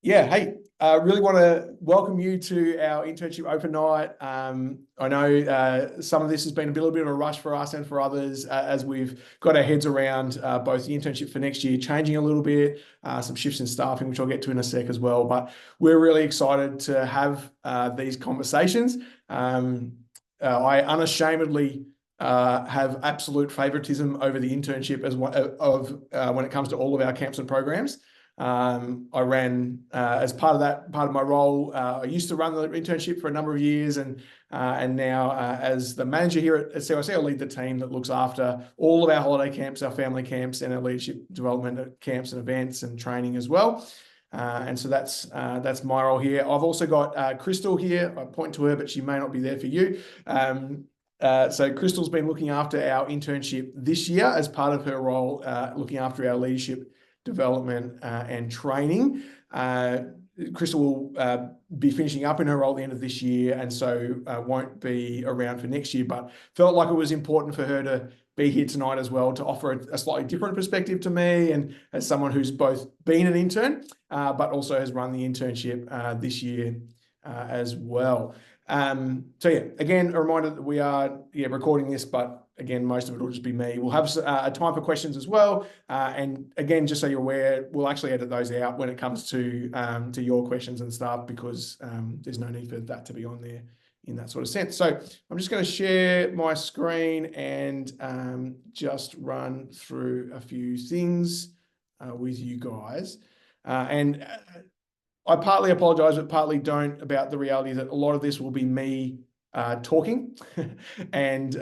Yeah, hey, I really want to welcome you to our internship open night. I know some of this has been a little bit of a rush for us and for others as we've got our heads around both the internship for next year changing a little bit, some shifts in staffing, which I'll get to in a sec as well. But we're really excited to have these conversations. I unashamedly have absolute favoritism over the internship as one of when it comes to all of our camps and programs. I ran as part of my role. I used to run the internship for a number of years, and now as the manager here at CYC, I lead the team that looks after all of our holiday camps, our family camps, and our leadership development camps and events and training as well. And so that's my role here. I've also got Crystal here. I point to her, but she may not be there for you. So Crystal's been looking after our internship this year as part of her role, looking after our leadership development and training. Crystal will be finishing up in her role at the end of this year, and so won't be around for next year, but felt like it was important for her to be here tonight as well to offer a slightly different perspective to me, and as someone who's both been an intern but also has run the internship this year as well. So yeah, again, a reminder that we are recording this, but again, most of it will just be me. We'll have a time for questions as well. And again, just so you're aware, we'll actually edit those out when it comes to your questions and stuff, because there's no need for that to be on there in that sort of sense. So I'm just going to share my screen and just run through a few things with you guys. And I partly apologize, but partly don't, about the reality that a lot of this will be me talking and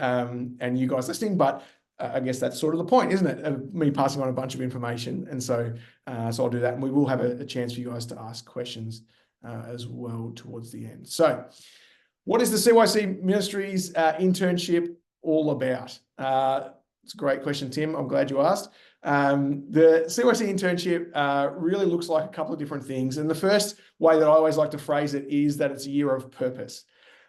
you guys listening. But I guess that's sort of the point, isn't it? Of me passing on a bunch of information. And so I'll do that. And we will have a chance for you guys to ask questions as well towards the end. So what is the CYC Ministries internship all about? It's a great question, Tim. I'm glad you asked. The CYC internship really looks like a couple of different things. And the first way that I always like to phrase it is that it's a year of purpose.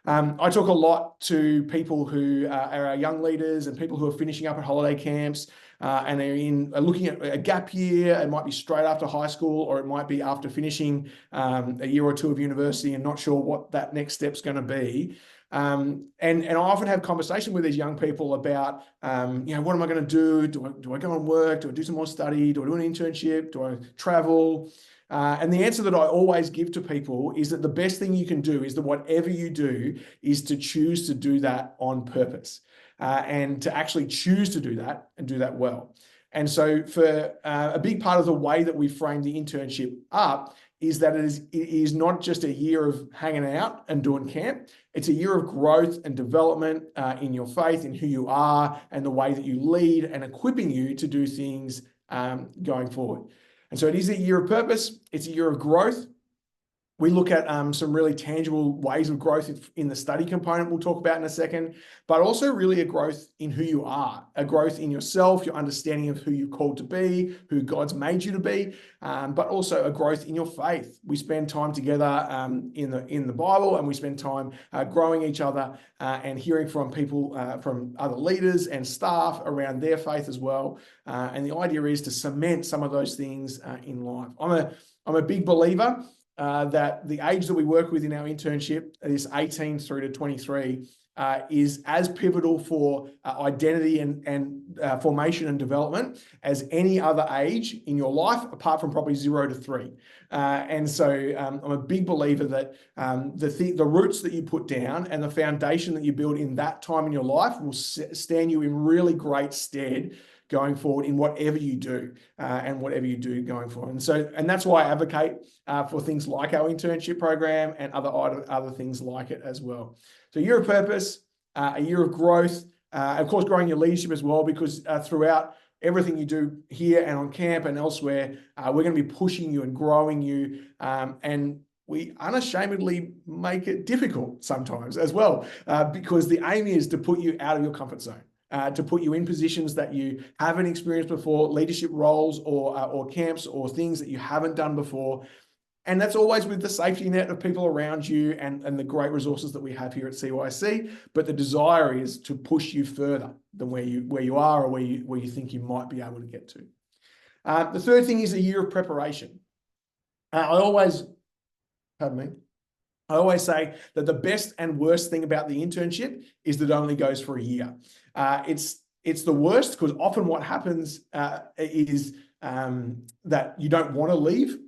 I talk a lot to people who are our young leaders and people who are finishing up at holiday camps and are looking at a gap year. It might be straight after high school, or it might be after finishing a year or two of university and not sure what that next step's going to be. And I often have conversation with these young people about, what am I going to do? Do I go and work? Do I do some more study? Do I do an internship? Do I travel? And the answer that I always give to people is that the best thing you can do is that whatever you do is to choose to do that on purpose and to actually choose to do that and do that well. And so for a big part of the way that we frame the internship up is that it is not just a year of hanging out and doing camp. It's a year of growth and development in your faith, in who you are and the way that you lead, and equipping you to do things going forward. And so it is a year of purpose. It's a year of growth. We look at some really tangible ways of growth in the study component we'll talk about in a second, but also really a growth in who you are, a growth in yourself, your understanding of who you're called to be, who God's made you to be, but also a growth in your faith. We spend time together in the Bible, and we spend time growing each other and hearing from people, from other leaders and staff around their faith as well. And the idea is to cement some of those things in life. I'm a big believer that the age that we work with in our internship, this 18 through to 23, is as pivotal for identity and formation and development as any other age in your life, apart from probably 0 to 3. And so I'm a big believer that the roots that you put down and the foundation that you build in that time in your life will stand you in really great stead going forward in whatever you do and whatever you do going forward. And that's why I advocate for things like our internship program and other things like it as well. So a year of purpose, a year of growth, of course, growing your leadership as well, because throughout everything you do here and on camp and elsewhere, we're going to be pushing you and growing you, and we unashamedly make it difficult sometimes as well, because the aim is to put you out of your comfort zone. To put you in positions that you haven't experienced before, leadership roles or camps or things that you haven't done before. And that's always with the safety net of people around you and the great resources that we have here at CYC. But the desire is to push you further than where you are or where you think you might be able to get to. The third thing is a year of preparation. Pardon me. I always say that the best and worst thing about the internship is that it only goes for a year. It's the worst because often what happens is that you don't want to leave,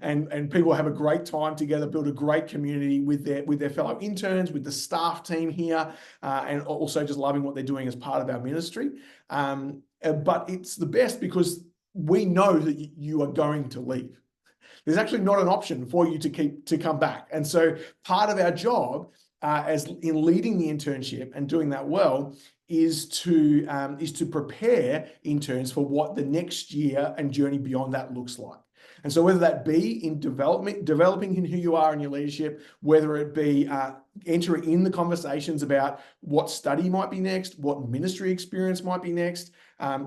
and people have a great time together, build a great community with their fellow interns, with the staff team here, and also just loving what they're doing as part of our ministry. But it's the best because we know that you are going to leave. There's actually not an option for you to come back. And so part of our job as in leading the internship and doing that well is to prepare interns for what the next year and journey beyond that looks like. And so whether that be in developing in who you are in your leadership, whether it be entering in the conversations about what study might be next, what ministry experience might be next,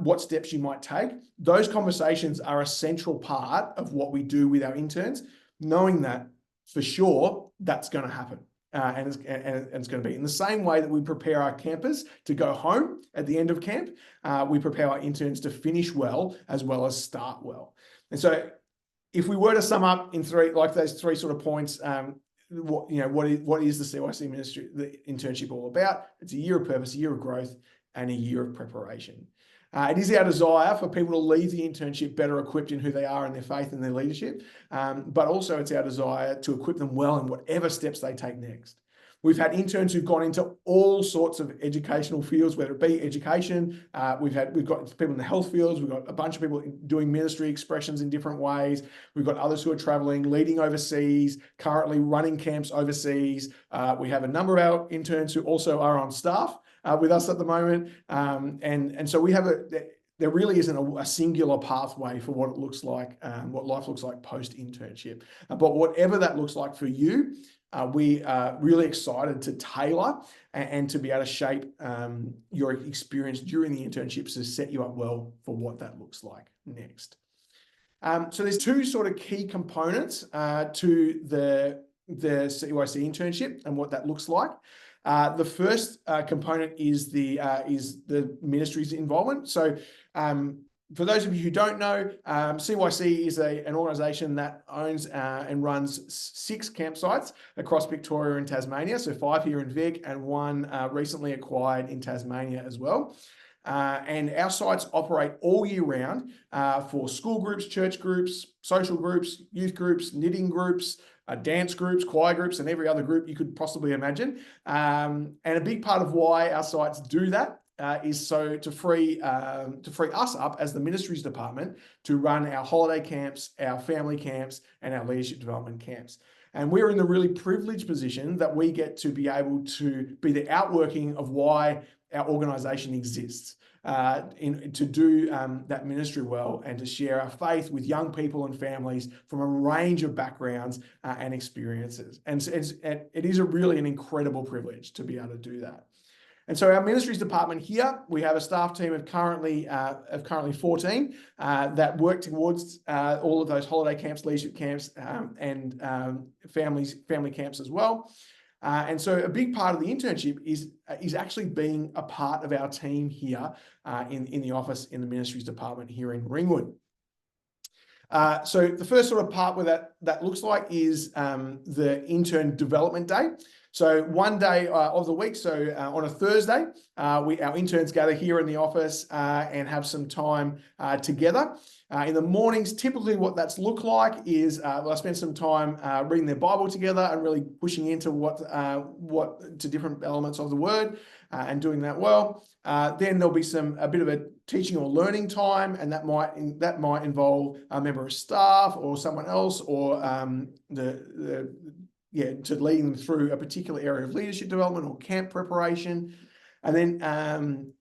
what steps you might take, those conversations are a central part of what we do with our interns, knowing that for sure that's going to happen. And it's going to be in the same way that we prepare our campers to go home at the end of camp, we prepare our interns to finish well as start well. And so if we were to sum up in those three sort of points, what is the CYC ministry, the internship all about? It's a year of purpose, a year of growth, and a year of preparation. It is our desire for people to leave the internship better equipped in who they are and their faith and their leadership, but also it's our desire to equip them well in whatever steps they take next. We've had interns who've gone into all sorts of educational fields, whether it be education. We've got people in the health fields. We've got a bunch of people doing ministry expressions in different ways. We've got others who are traveling, leading overseas, currently running camps overseas. We have a number of our interns who also are on staff with us at the moment. And so we have there really isn't a singular pathway for what it looks like, what life looks like post-internship. But whatever that looks like for you, we are really excited to tailor and to be able to shape your experience during the internships to set you up well for what that looks like next. So there's two sort of key components to the CYC internship and what that looks like. The first component is the ministry's involvement. So for those of you who don't know, CYC is an organisation that owns and runs 6 campsites across Victoria and Tasmania. So 5 here in Vic and 1 recently acquired in Tasmania as well. And our sites operate all year round for school groups, church groups, social groups, youth groups, knitting groups, dance groups, choir groups, and every other group you could possibly imagine. And a big part of why our sites do that is so to free us up as the ministries department to run our holiday camps, our family camps, and our leadership development camps. And we're in the really privileged position that we get to be able to be the outworking of why our organisation exists, to do that ministry well and to share our faith with young people and families from a range of backgrounds and experiences. And it is really an incredible privilege to be able to do that. And so our ministries department here, we have a staff team of currently 14 that work towards all of those holiday camps, leadership camps, and family camps as well. And so a big part of the internship is actually being a part of our team here in the office in the ministries department here in Ringwood. So the first sort of part where that looks like is the intern development day. So one day of the week, so on a Thursday, our interns gather here in the office and have some time together. In the mornings, typically what that's looked like is they'll spend some time reading their Bible together and really pushing into to different elements of the Word and doing that well. Then there'll be a bit of a teaching or learning time, and that might involve a member of staff or someone else, or to leading them through a particular area of leadership development or camp preparation. And then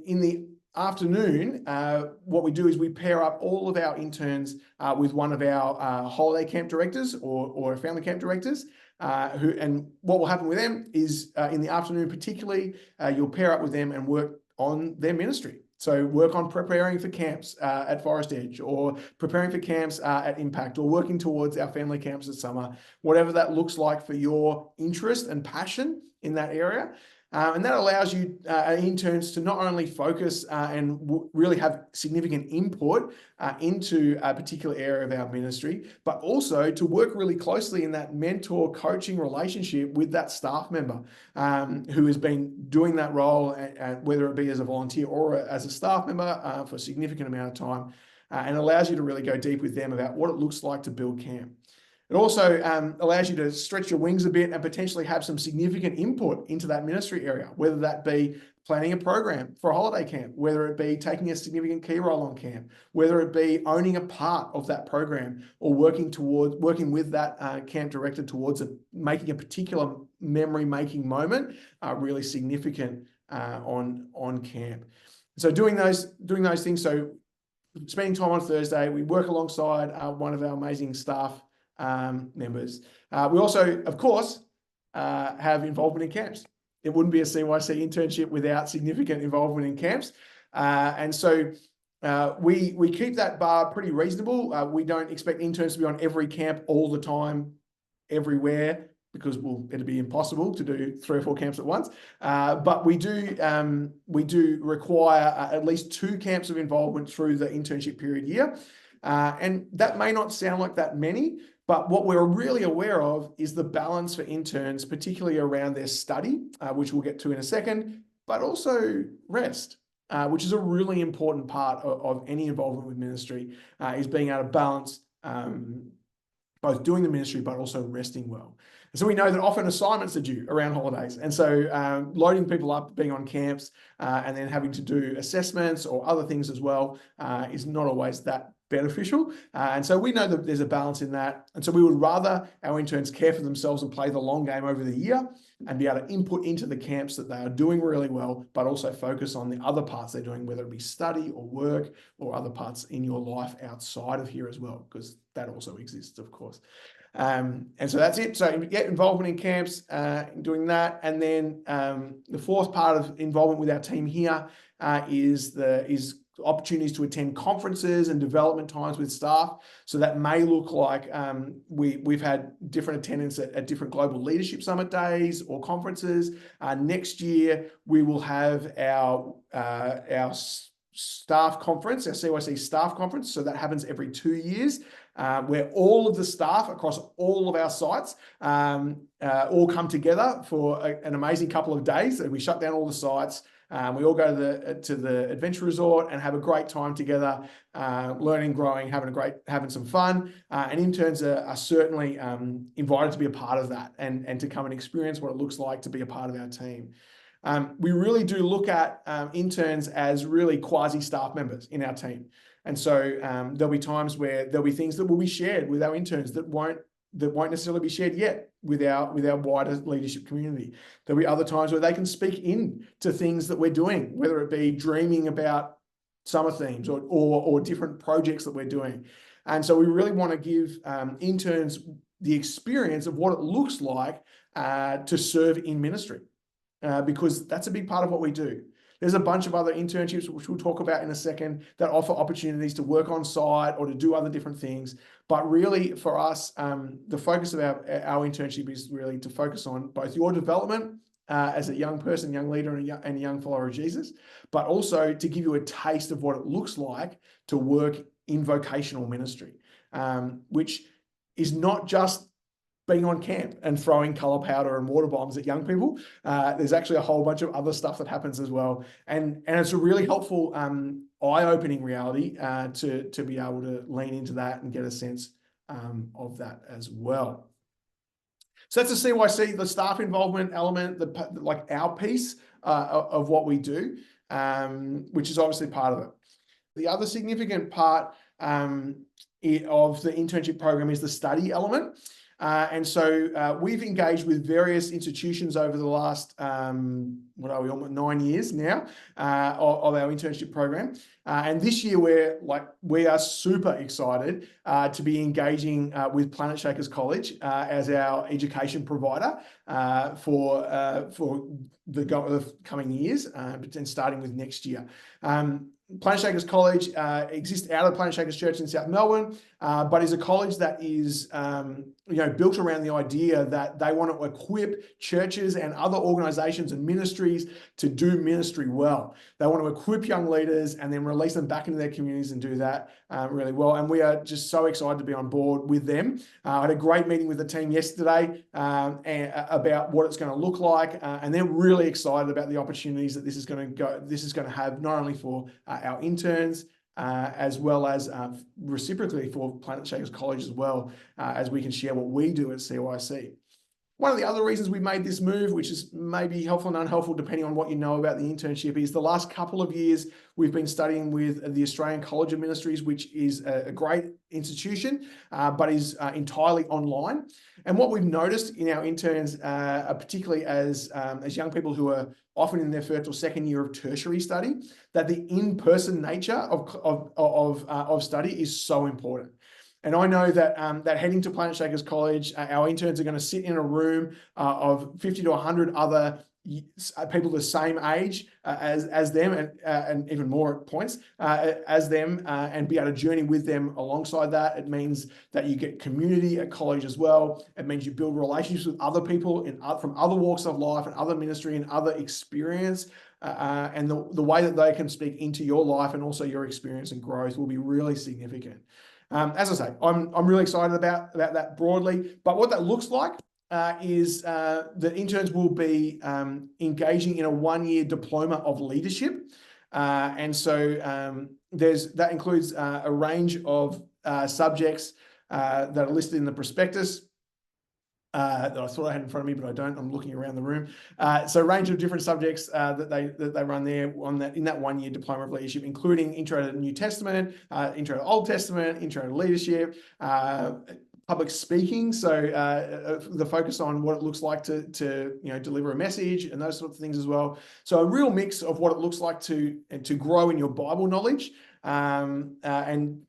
in the afternoon, what we do is we pair up all of our interns with one of our holiday camp directors or family camp directors, and what will happen with them is in the afternoon particularly, you'll pair up with them and work on their ministry. So work on preparing for camps at Forest Edge, or preparing for camps at Impact, or working towards our family camps this summer, whatever that looks like for your interest and passion in that area. And that allows you interns to not only focus and really have significant input into a particular area of our ministry, but also to work really closely in that mentor coaching relationship with that staff member who has been doing that role, whether it be as a volunteer or as a staff member for a significant amount of time, and allows you to really go deep with them about what it looks like to build camp. It also allows you to stretch your wings a bit and potentially have some significant input into that ministry area, whether that be planning a program for a holiday camp, whether it be taking a significant key role on camp, whether it be owning a part of that program or working with that camp director towards making a particular memory-making moment really significant on camp. So doing those things. So spending time on Thursday, we work alongside one of our amazing staff members. We also, of course, have involvement in camps. It wouldn't be a CYC internship without significant involvement in camps. And so we keep that bar pretty reasonable. We don't expect interns to be on every camp all the time, everywhere, because it'd be impossible to do 3 or 4 camps at once. But we do require at least 2 camps of involvement through the internship period year. And that may not sound like that many, but what we're really aware of is the balance for interns, particularly around their study, which we'll get to in a second, but also rest, which is a really important part of any involvement with ministry, is being able to balance both doing the ministry, but also resting well. And so we know that often assignments are due around holidays. And so loading people up, being on camps, and then having to do assessments or other things as well is not always that beneficial. And so we know that there's a balance in that. And so we would rather our interns care for themselves and play the long game over the year and be able to input into the camps that they are doing really well, but also focus on the other parts they're doing, whether it be study or work or other parts in your life outside of here as well, because that also exists, of course. And so that's it. So get involvement in camps, doing that. And then the fourth part of involvement with our team here is opportunities to attend conferences and development times with staff. So that may look like we've had different attendance at different global leadership summit days or conferences. Next year, we will have our staff conference, our CYC staff conference. So that happens every 2 years, where all of the staff across all of our sites all come together for an amazing couple of days. And we shut down all the sites. We all go to the adventure resort and have a great time together, learning, growing, having some fun. And interns are certainly invited to be a part of that and to come and experience what it looks like to be a part of our team. We really do look at interns as really quasi-staff members in our team. And so there'll be times where there'll be things that will be shared with our interns that won't necessarily be shared yet with our wider leadership community. There'll be other times where they can speak in to things that we're doing, whether it be dreaming about summer themes or different projects that we're doing. And so we really want to give interns the experience of what it looks like to serve in ministry, because that's a big part of what we do. There's a bunch of other internships, which we'll talk about in a second, that offer opportunities to work on site or to do other different things. But really for us, the focus of our internship is really to focus on both your development as a young person, young leader, and a young follower of Jesus, but also to give you a taste of what it looks like to work in vocational ministry, which is not just being on camp and throwing color powder and water bombs at young people. There's actually a whole bunch of other stuff that happens as well. And it's a really helpful, eye-opening reality to be able to lean into that and get a sense of that as well. So that's the CYC, the staff involvement element, like our piece of what we do, which is obviously part of it. The other significant part of the internship program is the study element. And so we've engaged with various institutions over the last, almost 9 years now of our internship program. And this year we are super excited to be engaging with Planet Shakers College as our education provider for the coming years and starting with next year. Planet Shakers College exists out of Planet Shakers Church in South Melbourne, but is a college that is built around the idea that they want to equip churches and other organizations and ministries to do ministry well. They want to equip young leaders and then release them back into their communities and do that really well. And we are just so excited to be on board with them. I had a great meeting with the team yesterday about what it's going to look like, and they're really excited about the opportunities that this is going to have, not only for our interns, as well as reciprocally for Planet Shakers College as well, as we can share what we do at CYC. One of the other reasons we made this move, which is maybe helpful and unhelpful depending on what you know about the internship, is the last couple of years we've been studying with the Australian College of Ministries, which is a great institution, but is entirely online. And what we've noticed in our interns, particularly as young people who are often in their first or second year of tertiary study, that the in-person nature of study is so important. And I know that that heading to Planet Shakers College, our interns are going to sit in a room of 50 to 100 other people the same age as them, and even more at points as them, and be able to journey with them alongside that. It means that you get community at college as well. It means you build relationships with other people from other walks of life and other ministry and other experience. And the way that they can speak into your life and also your experience and growth will be really significant. As I say, I'm really excited about that broadly, but what that looks like is that interns will be engaging in a one-year diploma of leadership. And so that includes a range of subjects that are listed in the prospectus. That I thought I had in front of me, but I don't. I'm looking around the room. So a range of different subjects that they run there in that one-year diploma of leadership, including Intro to the New Testament, Intro to Old Testament, Intro to Leadership, public speaking. So the focus on what it looks like to deliver a message and those sorts of things as well. So a real mix of what it looks like to grow in your Bible knowledge. And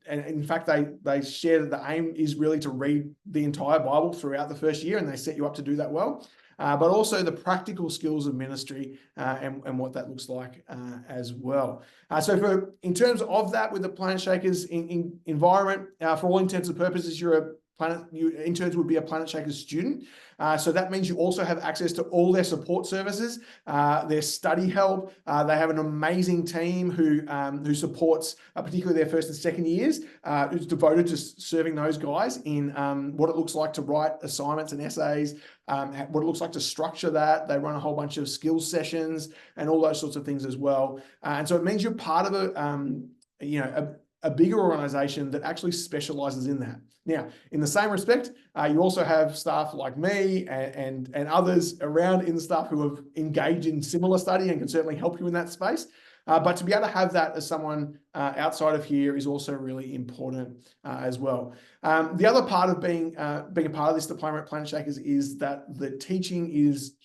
in fact, they share that the aim is really to read the entire Bible throughout the first year, and they set you up to do that well. But also the practical skills of ministry and what that looks like as well. So in terms of that, with the Planet Shakers environment, for all intents and purposes, interns would be a Planet Shakers student. So that means you also have access to all their support services, their study help. They have an amazing team who supports particularly their first and second years, who's devoted to serving those guys in what it looks like to write assignments and essays, what it looks like to structure that. They run a whole bunch of skills sessions and all those sorts of things as well. And so it means you're part of a bigger organization that actually specializes in that. Now, in the same respect, you also have staff like me and others around in the staff who have engaged in similar study and can certainly help you in that space. But to be able to have that as someone outside of here is also really important as well. The other part of being a part of this diploma at Planet Shakers is that the teaching is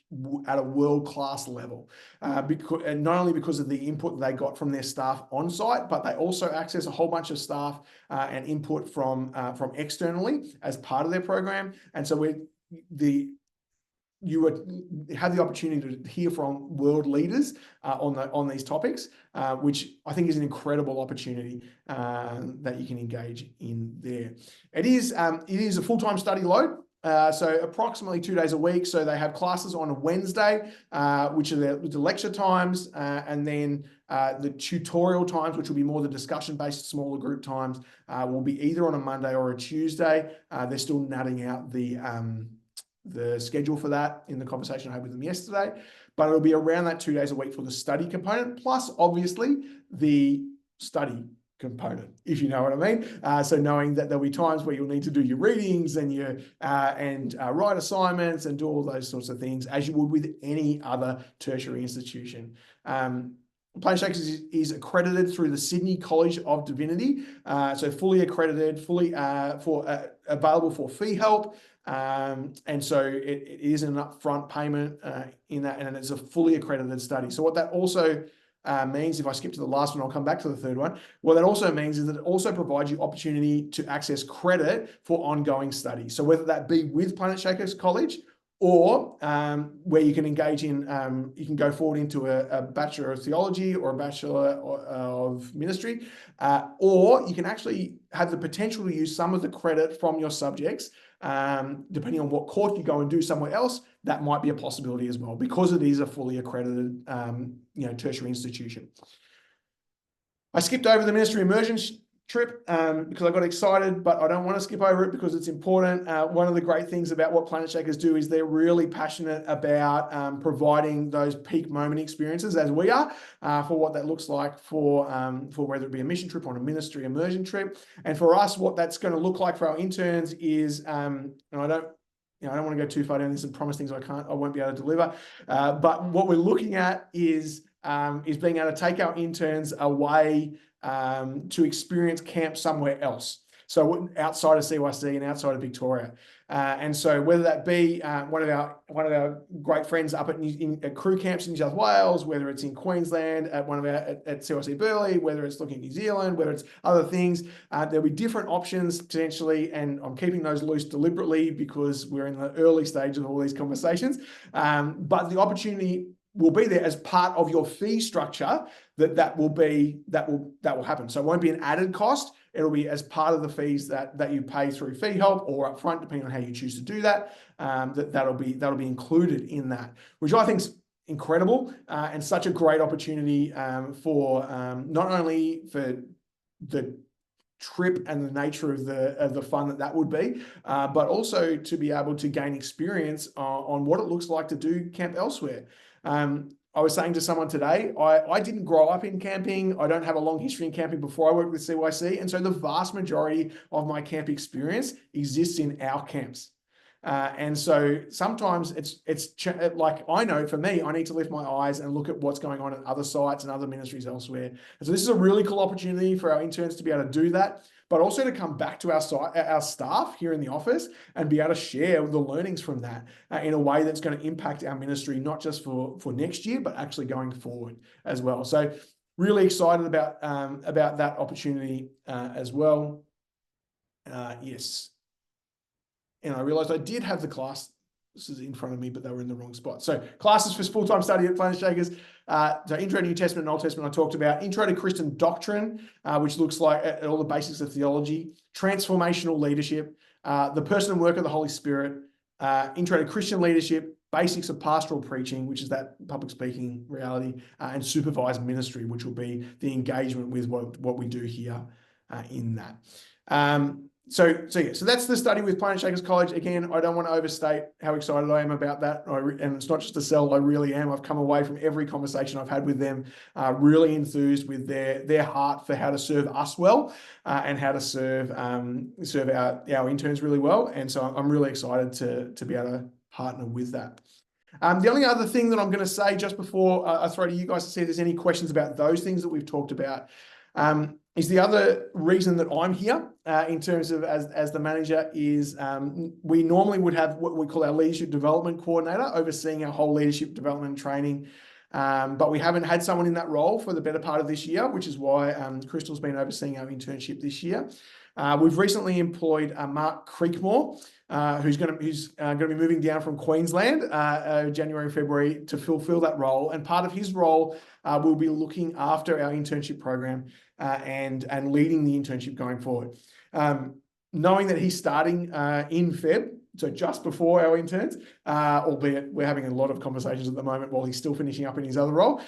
at a world-class level, and not only because of the input they got from their staff on site, but they also access a whole bunch of staff and input from externally as part of their program. And so you have the opportunity to hear from world leaders on these topics, which I think is an incredible opportunity that you can engage in there. It is a full-time study load. So approximately 2 days a week. So they have classes on a Wednesday, which are the lecture times, and then the tutorial times, which will be more the discussion-based smaller group times, will be either on a Monday or a Tuesday. They're still nutting out the schedule for that in the conversation I had with them yesterday, but it'll be around that 2 days a week for the study component, plus obviously the study component, if you know what I mean. So knowing that there'll be times where you'll need to do your readings and write assignments and do all those sorts of things as you would with any other tertiary institution. Planet Shakers is accredited through the Sydney College of Divinity, so fully accredited, available for fee help. And so it is an upfront payment in that, and it's a fully accredited study. So what that also means, if I skip to the last one, I'll come back to the third one. What that also means is that it also provides you opportunity to access credit for ongoing study. So whether that be with Planet Shakers College or where you can engage in, you can go forward into a Bachelor of Theology or a Bachelor of Ministry, or you can actually have the potential to use some of the credit from your subjects, depending on what course you go and do somewhere else. That might be a possibility as well, because it is a fully accredited, tertiary institution. I skipped over the ministry immersion trip because I got excited, but I don't want to skip over it because it's important. One of the great things about what Planet Shakers do is they're really passionate about providing those peak moment experiences, as we are, for what that looks like for whether it be a mission trip or a ministry immersion trip. And for us, what that's going to look like for our interns is, and I don't want to go too far down this and promise things I won't be able to deliver. But what we're looking at is being able to take our interns away to experience camp somewhere else. So outside of CYC and outside of Victoria. And so whether that be one of our great friends up at crew camps in New South Wales, whether it's in Queensland at at CYC Burleigh, whether it's looking at New Zealand, whether it's other things, there'll be different options potentially, and I'm keeping those loose deliberately because we're in the early stage of all these conversations. But the opportunity will be there as part of your fee structure. That will happen. So it won't be an added cost. It'll be as part of the fees that you pay through fee help or upfront, depending on how you choose to do that. That'll be included in that, which I think is incredible and such a great opportunity for not only for the trip and the nature of the fun that would be, but also to be able to gain experience on what it looks like to do camp elsewhere. I was saying to someone today, I didn't grow up in camping. I don't have a long history in camping before I worked with CYC. And so the vast majority of my camp experience exists in our camps. And so sometimes it's like, I know for me, I need to lift my eyes and look at what's going on at other sites and other ministries elsewhere. And so this is a really cool opportunity for our interns to be able to do that, but also to come back to our staff here in the office and be able to share the learnings from that in a way that's going to impact our ministry, not just for next year, but actually going forward as well. So really excited about that opportunity as well. Yes. And I realized I did have the class. This is in front of me, but they were in the wrong spot. So classes for full-time study at Planet Shakers. So Intro to New Testament and Old Testament, I talked about. Intro to Christian Doctrine, which looks like at all the basics of theology. Transformational Leadership, the person and work of the Holy Spirit. Intro to Christian Leadership, basics of pastoral preaching, which is that public speaking reality, and supervised ministry, which will be the engagement with what we do here in that. So that's the study with Planet Shakers College. Again, I don't want to overstate how excited I am about that. And it's not just a sell, I really am. I've come away from every conversation I've had with them really enthused with their heart for how to serve us well and how to serve our interns really well. And so I'm really excited to be able to partner with that. The only other thing that I'm going to say just before I throw to you guys to see if there's any questions about those things that we've talked about is the other reason that I'm here in terms of as the manager is we normally would have what we call our leadership development coordinator overseeing our whole leadership development and training. But we haven't had someone in that role for the better part of this year, which is why Crystal's been overseeing our internship this year. We've recently employed Mark Creekmore, who's going to be moving down from Queensland January and February to fulfill that role. And part of his role will be looking after our internship program and leading the internship going forward. Knowing that he's starting in Feb, so just before our interns, albeit we're having a lot of conversations at the moment while he's still finishing up in his other role.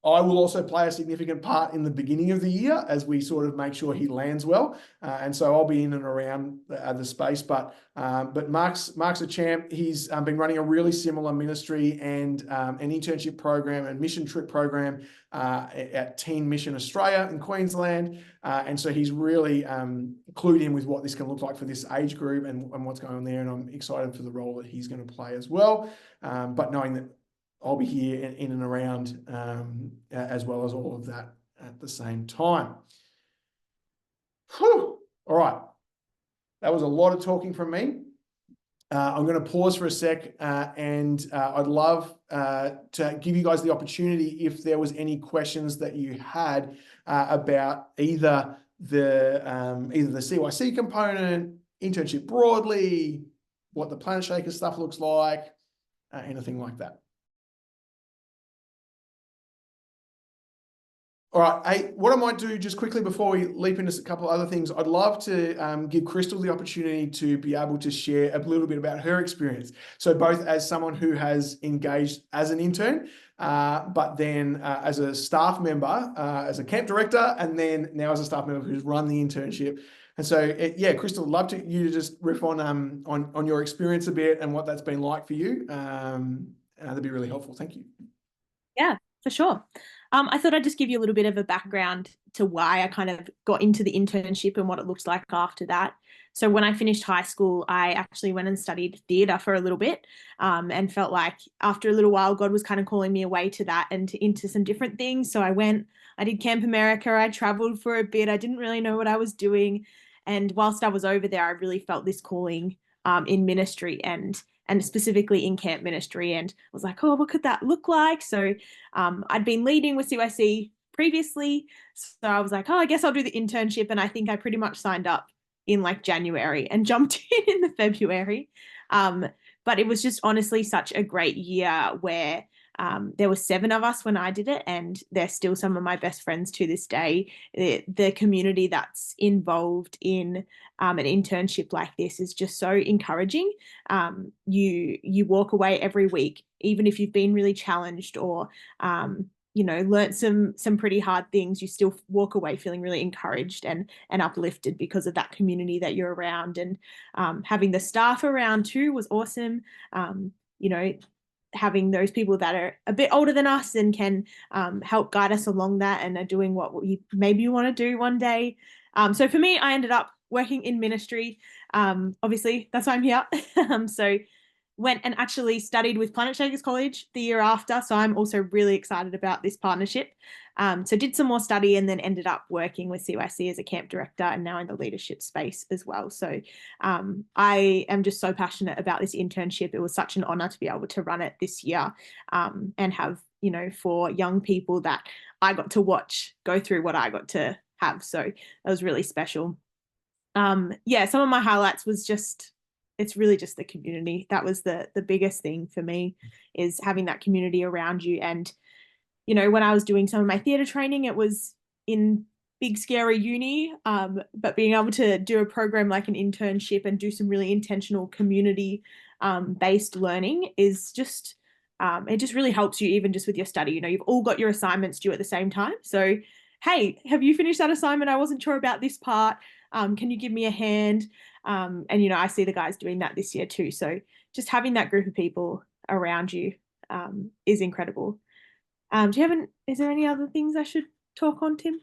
I will also play a significant part in the beginning of the year as we sort of make sure he lands well. And so I'll be in and around the space, but Mark's a champ. He's been running a really similar ministry and an internship program and mission trip program at Teen Mission Australia in Queensland. And so he's really clued in with what this can look like for this age group and what's going on there. And I'm excited for the role that he's going to play as well. But knowing that I'll be here in and around as well as all of that at the same time. Whew. All right. That was a lot of talking from me. I'm going to pause for a sec and I'd love to give you guys the opportunity if there was any questions that you had about either the CYC component, internship broadly, what the Planet Shaker stuff looks like, anything like that. All right, hey, what I might do just quickly before we leap into a couple of other things, I'd love to give Crystal the opportunity to be able to share a little bit about her experience. So both as someone who has engaged as an intern, but then as a staff member, as a camp director, and then now as a staff member who's run the internship. And so, yeah, Crystal, I'd love you to just riff on your experience a bit and what that's been like for you. That'd be really helpful. Thank you. Yeah, for sure. I thought I'd just give you a little bit of a background to why I kind of got into the internship and what it looks like after that. So when I finished high school, I actually went and studied theatre for a little bit, and felt like after a little while, God was kind of calling me away to that and into some different things. So I did Camp America, I traveled for a bit. I didn't really know what I was doing. And whilst I was over there, I really felt this calling in ministry and specifically in camp ministry, and was like, oh, what could that look like? So I'd been leading with CYC previously, so I was like, oh, I guess I'll do the internship, and I think I pretty much signed up in like January and jumped in the February. But it was just honestly such a great year where there were 7 of us when I did it, and they're still some of my best friends to this day. The community that's involved in an internship like this is just so encouraging. You walk away every week, even if you've been really challenged or learnt some pretty hard things, you still walk away feeling really encouraged and uplifted because of that community that you're around. And having the staff around too was awesome. Having those people that are a bit older than us and can help guide us along that and are doing what we maybe want to do one day. So for me, I ended up working in ministry. Obviously, that's why I'm here. So went and actually studied with Planet Shakers College the year after. So I'm also really excited about this partnership. So did some more study and then ended up working with CYC as a camp director and now in the leadership space as well. So I am just so passionate about this internship. It was such an honor to be able to run it this year and have, for young people that I got to watch go through what I got to have. So that was really special. Some of my highlights was it's really just the community. That was the biggest thing for me, is having that community around you. And, when I was doing some of my theatre training, it was in big, scary uni, but being able to do a program like an internship and do some really intentional community based learning is just, it just really helps you even just with your study. You've all got your assignments due at the same time. So, hey, have you finished that assignment? I wasn't sure about this part. Can you give me a hand? And, I see the guys doing that this year too. So just having that group of people around you is incredible. Is there any other things I should talk on, Tim?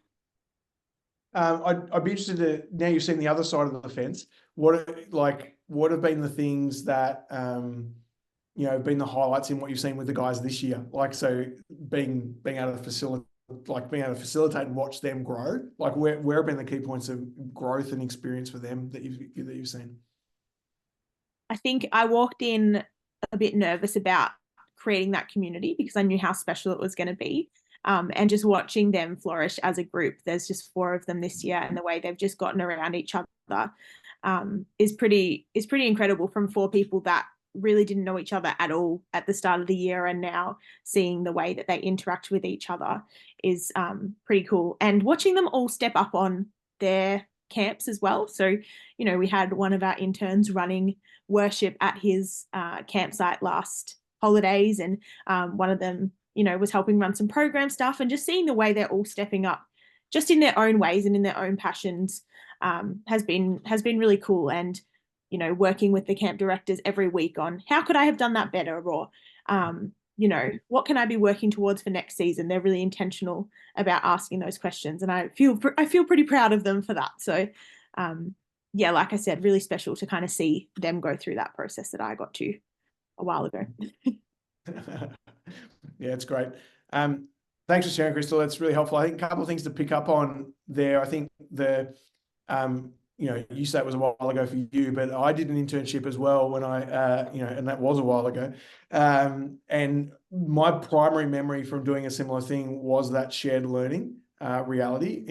I'd be interested to, now you've seen the other side of the fence, what have been the things that, been the highlights in what you've seen with the guys this year? Like, so being able to facilitate and watch them grow, like where have been the key points of growth and experience for them that you've seen? I think I walked in a bit nervous about creating that community because I knew how special it was going to be. And just watching them flourish as a group. There's just 4 of them this year, and the way they've just gotten around each other is pretty incredible, from 4 people that really didn't know each other at all at the start of the year, and now seeing the way that they interact with each other is pretty cool. And watching them all step up on their camps as well. So, we had one of our interns running worship at his campsite last holidays, and one of them was helping run some program stuff, and just seeing the way they're all stepping up just in their own ways and in their own passions has been really cool. And working with the camp directors every week on how could I have done that better, or what can I be working towards for next season. They're really intentional about asking those questions, and I feel pretty proud of them for that. So like I said, really special to kind of see them go through that process that I got to a while ago. Yeah, it's great. Thanks for sharing, Crystal. That's really helpful. I think a couple of things to pick up on there. I think you say it was a while ago for you, but I did an internship as well when and that was a while ago. And my primary memory from doing a similar thing was that shared learning reality.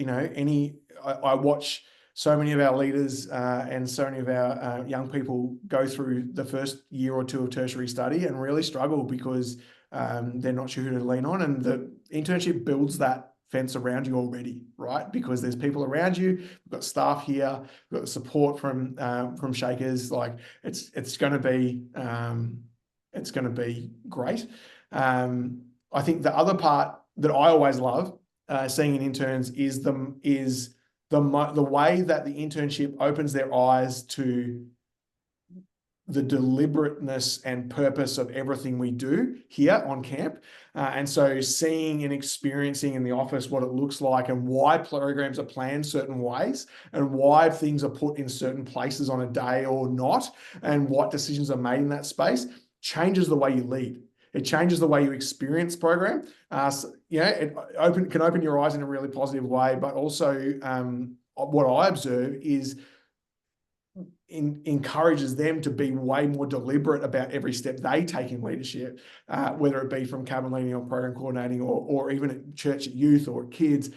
I watch so many of our leaders and so many of our young people go through the first year or two of tertiary study and really struggle because they're not sure who to lean on. And the internship builds that fence around you already, right? Because there's people around you, we've got staff here, we've got the support from Shakers. Like it's going to be great. I think the other part that I always love seeing in interns is the way that the internship opens their eyes to the deliberateness and purpose of everything we do here on camp. And so seeing and experiencing in the office what it looks like and why programs are planned certain ways and why things are put in certain places on a day or not, and what decisions are made in that space changes the way you lead. It changes the way you experience program. It can open your eyes in a really positive way, but also what I observe is encourages them to be way more deliberate about every step they take in leadership, whether it be from cabin leading or program coordinating or even at church, at youth or at kids,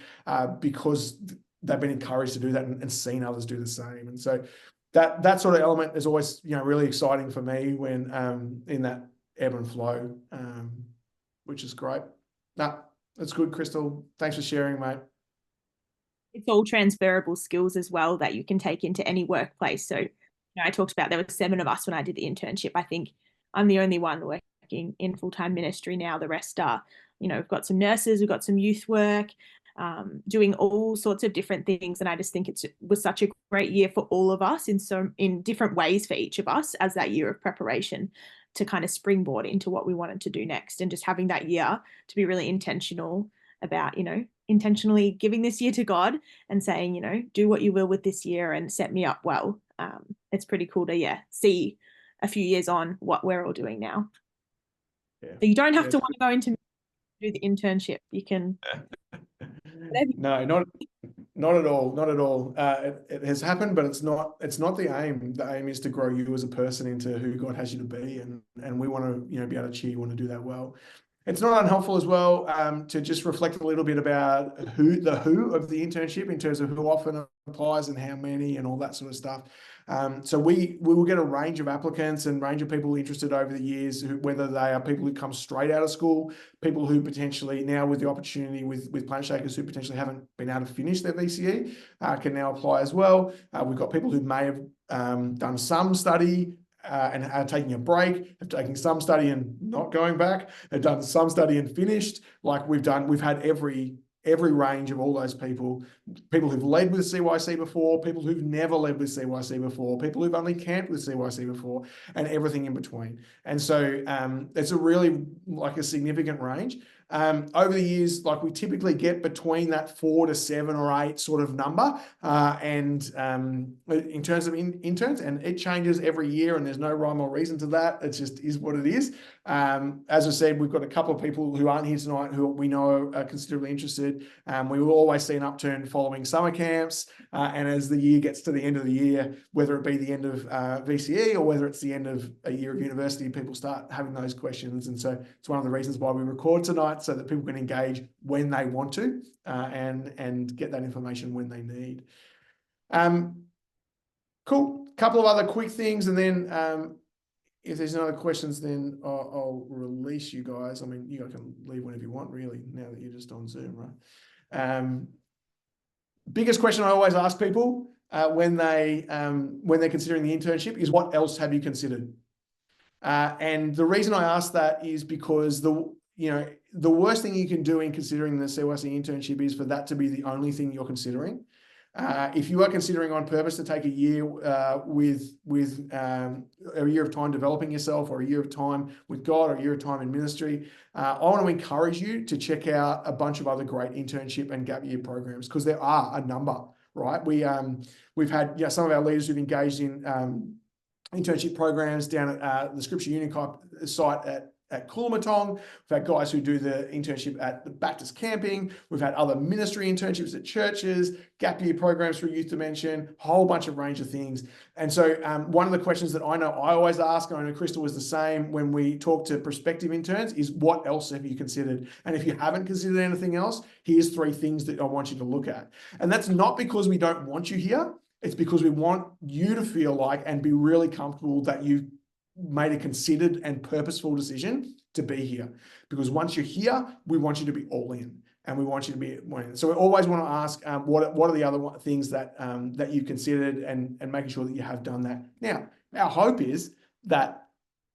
because they've been encouraged to do that and seen others do the same. And so that sort of element is always really exciting for me when in that ebb and flow, which is great. That's good, Crystal. Thanks for sharing, mate. It's all transferable skills as well that you can take into any workplace. So, I talked about there were 7 of us when I did the internship. I think I'm the only one working in full-time ministry now. The rest are, we've got some nurses, we've got some youth work, doing all sorts of different things. And I just think it was such a great year for all of us in different ways for each of us as that year of preparation to kind of springboard into what we wanted to do next, and just having that year to be really intentional about, intentionally giving this year to God and saying, do what you will with this year and set me up well. It's pretty cool to, see a few years on what we're all doing now. Yeah. So you don't have to want to go into do the internship. You can. No, not at all. Not at all. It has happened, but it's not the aim. The aim is to grow you as a person into who God has you to be, and we want to be able to cheer you on to do that well. It's not unhelpful as well to just reflect a little bit about the who of the internship in terms of who often applies and how many and all that sort of stuff. So we will get a range of applicants and range of people interested over the years, whether they are people who come straight out of school, people who potentially now with the opportunity with Planet Shakers who potentially haven't been able to finish their VCE can now apply as well. We've got people who may have done some study and are taking a break, have taken some study and not going back, have done some study and finished. Like we've had every range of all those people who've led with CYC before, people who've never led with CYC before, people who've only camped with CYC before, and everything in between. And so it's a really a significant range. Over the years, we typically get between that 4 to 7 or 8 sort of number, and in terms of interns, and it changes every year, and there's no rhyme or reason to that. It just is what it is. As I said, we've got a couple of people who aren't here tonight who we know are considerably interested. We will always see an upturn following summer camps, and as the year gets to the end of the year, whether it be the end of VCE or whether it's the end of a year of university, people start having those questions. And so it's one of the reasons why we record tonight, so that people can engage when they want to and get that information when they need. Cool. Couple of other quick things, and then if there's no other questions, then I'll release you guys. I mean, you guys can leave whenever you want, really, now that you're just on Zoom, right? Biggest question I always ask people when they're considering the internship is, what else have you considered? And the reason I ask that is because the worst thing you can do in considering the CYC internship is for that to be the only thing you're considering. If you are considering on purpose to take a year with a year of time developing yourself, or a year of time with God, or a year of time in ministry, I want to encourage you to check out a bunch of other great internship and gap year programs, because there are a number, right? We've had some of our leaders who've engaged in internship programs down at the Scripture Union site at Coolamatong. We've had guys who do the internship at the Baptist camping. We've had other ministry internships at churches, gap year programs through Youth Dimension, whole bunch of range of things. And so one of the questions that I know I always ask, and I know Crystal was the same when we talk to prospective interns, is what else have you considered? And if you haven't considered anything else, here's 3 things that I want you to look at. And that's not because we don't want you here. It's because we want you to feel like and be really comfortable that you've made a considered and purposeful decision to be here. Because once you're here, we want you to be all in. And we want you to be winning. So we always want to ask, what are the other things that that you've considered, and making sure that you have done that. Now, our hope is that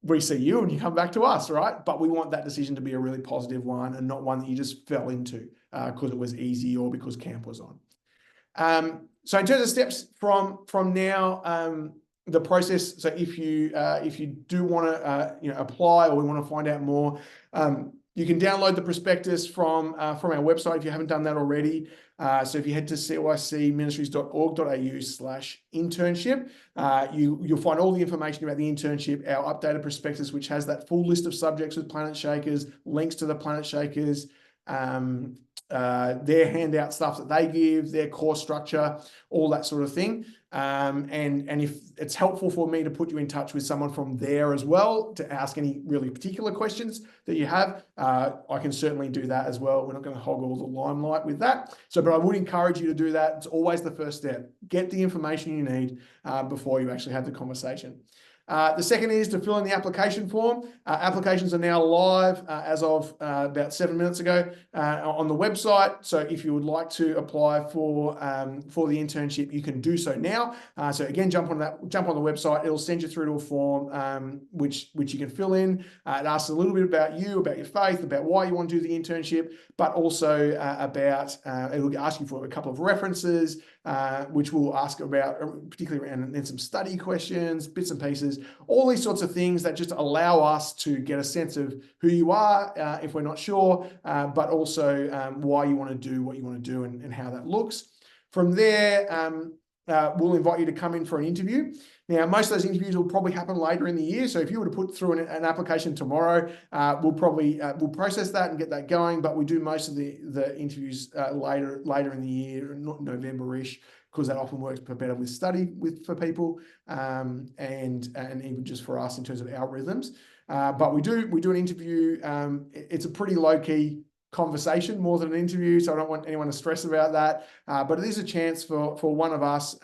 we see you and you come back to us, right? But we want that decision to be a really positive one, and not one that you just fell into because it was easy or because camp was on. So in terms of steps from now, the process. So if you do want to apply, or we want to find out more, you can download the prospectus from our website if you haven't done that already. So if you head to cycministries.org.au/internship, you'll find all the information about the internship, our updated prospectus, which has that full list of subjects with Planet Shakers, links to the Planet Shakers, their handout stuff that they give, their course structure, all that sort of thing. And if it's helpful for me to put you in touch with someone from there as well to ask any really particular questions that you have, I can certainly do that as well. We're not going to hog all the limelight with that. So, but I would encourage you to do that. It's always the first step. Get the information you need before you actually have the conversation. The second is to fill in the application form. Applications are now live as of about 7 minutes ago on the website. So if you would like to apply for the internship, you can do so now. So again, jump on the website. It'll send you through to a form which you can fill in. It asks a little bit about you, about your faith, about why you want to do the internship, but also about it'll ask you for a couple of references, which we'll ask about, particularly around, and then some study questions, bits and pieces, all these sorts of things that just allow us to get a sense of who you are, if we're not sure, but also why you want to do what you want to do, and how that looks. From there, we'll invite you to come in for an interview. Now, most of those interviews will probably happen later in the year. So if you were to put through an application tomorrow, we'll process that and get that going. But we do most of the interviews later in the year, not November-ish, because that often works better with study for people, and even just for us in terms of our rhythms. But we do an interview. It's a pretty low-key conversation more than an interview, so I don't want anyone to stress about that. But it is a chance for one of us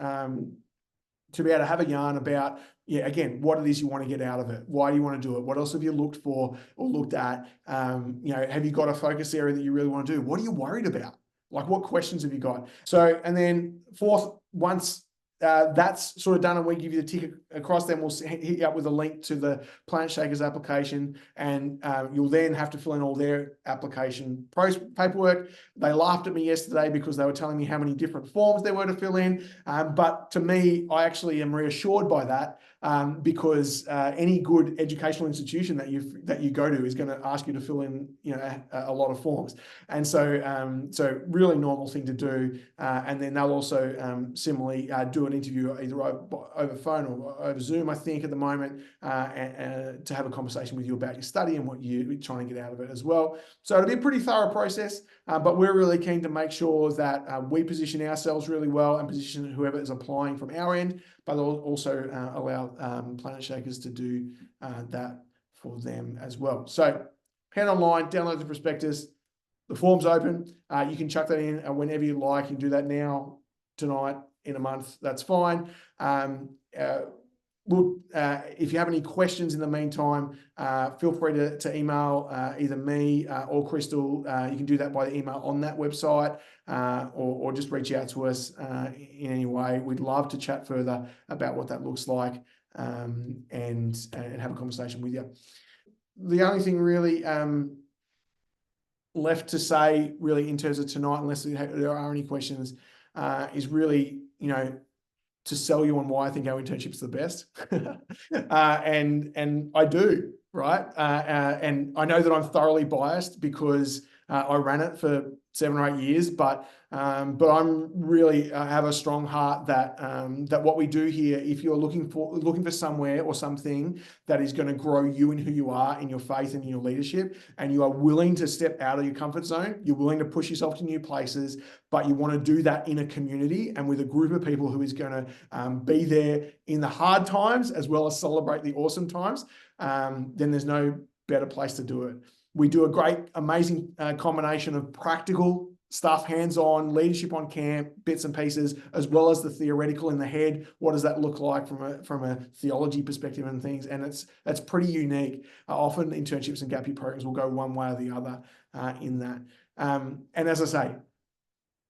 to be able to have a yarn about, again, what it is you want to get out of it. Why do you want to do it? What else have you looked for or looked at? Have you got a focus area that you really want to do? What are you worried about? Like, what questions have you got? So, and then fourth, once that's sort of done and we give you the ticket across, then we'll hit you up with a link to the Planet Shakers application, and you'll then have to fill in all their application paperwork. They laughed at me yesterday because they were telling me how many different forms there were to fill in, but to me, I actually am reassured by that, because any good educational institution that you go to is going to ask you to fill in a lot of forms, and so really normal thing to do, and then they'll also similarly do an interview either over phone or over Zoom, I think, at the moment, to have a conversation with you about your study and what you're trying to get out of it as well. So it'll be a pretty thorough process, but we're really keen to make sure that we position ourselves really well and position whoever is applying from our end, but also allow Planet Shakers to do that for them as well. So head online, download the prospectus. The form's open. You can chuck that in whenever you like. You can do that now, tonight, in a month. That's fine. If you have any questions in the meantime, feel free to email either me or Crystal. You can do that by the email on that website, or just reach out to us in any way. We'd love to chat further about what that looks like, and have a conversation with you. The only thing really left to say really in terms of tonight, unless there are any questions, is really, to sell you on why I think our internship's the best. And I do, right? And I know that I'm thoroughly biased because I ran it for 7 or 8 years, but I'm really have a strong heart that that what we do here, if you're looking for somewhere or something that is going to grow you in who you are, in your faith and in your leadership, and you are willing to step out of your comfort zone, you're willing to push yourself to new places, but you want to do that in a community and with a group of people who is going to be there in the hard times as well as celebrate the awesome times, then there's no better place to do it. We do a great, amazing combination of practical stuff, hands-on, leadership on camp, bits and pieces, as well as the theoretical in the head. What does that look like from a theology perspective and things? And that's pretty unique. Often internships and gap year programs will go one way or the other in that. And as I say,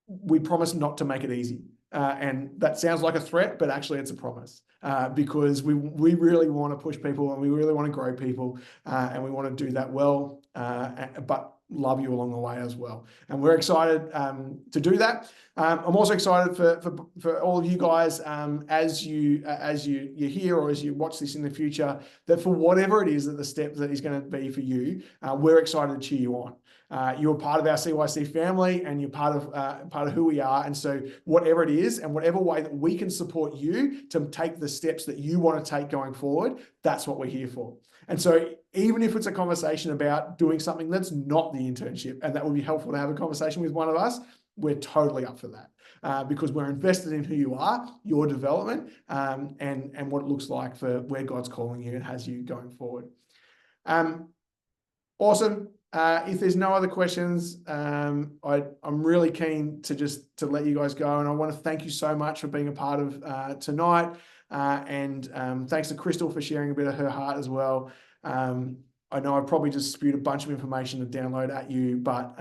we promise not to make it easy. And that sounds like a threat, but actually it's a promise because we really want to push people and we really want to grow people and we want to do that well, but love you along the way as well. And we're excited to do that. I'm also excited for all of you guys as you hear or as you watch this in the future, that for whatever it is that the step that is going to be for you, we're excited to cheer you on. You're part of our CYC family and you're part of who we are. And so whatever it is and whatever way that we can support you to take the steps that you want to take going forward, that's what we're here for. And so even if it's a conversation about doing something that's not the internship, and that would be helpful to have a conversation with one of us, we're totally up for that because we're invested in who you are, your development, and what it looks like for where God's calling you and has you going forward. Awesome. If there's no other questions, I'm really keen to let you guys go. And I want to thank you so much for being a part of tonight. And thanks to Crystal for sharing a bit of her heart as well. I know I probably just spewed a bunch of information to download at you, but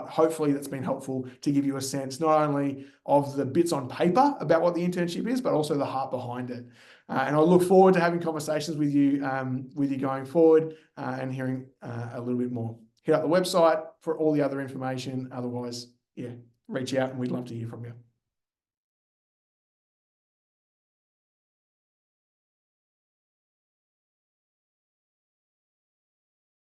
hopefully that's been helpful to give you a sense not only of the bits on paper about what the internship is, but also the heart behind it. And I look forward to having conversations with you going forward and hearing a little bit more. Hit up the website for all the other information. Otherwise, yeah, reach out and we'd love to hear from you.